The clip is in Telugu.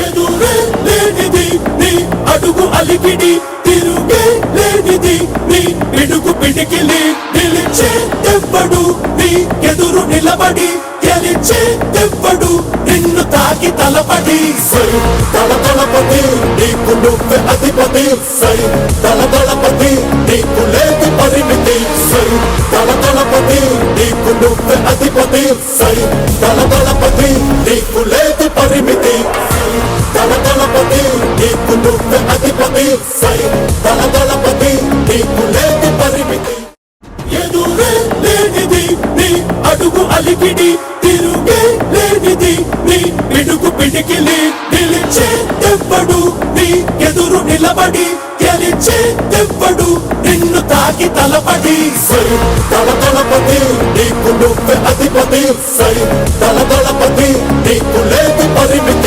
ఎదురే లేనిది నీ అడుగు అలికిడి, తిరుగే లేనిది నీ పిడుగు పిడికిలి. నిలిచే తెవ్వడు నీ ఎదురు నిలబడి, గెలిచే తెవ్వడు నిన్ను తాకి తలపడి. సై దళపతి నీకు నువ్వే అధిపతి, సై దళపతి నీకు లేదు పరిమితి. సై దళపతి నీకు నువ్వే అధిపతి, సై దళపతి నీకు లేదు పరిమితి. దళపతి నీకు నువ్వే అధిపతి, సై దళపతి నీకు లేదు పరిమితి. ఎదురే లేనిది నీ అడుగు అలికిడి, తిరుగే లేనిది నీ పిడుగు పిడికిలి. నిలిచే తెవ్వడు నీ ఎదురు నిలబడి, గెలిచే తెవ్వడు నిన్ను తాకి తలపడి. సై దళపతి నీకు నువ్వే అధిపతి, సై దళపతి నీకు లేదు పరిమితి.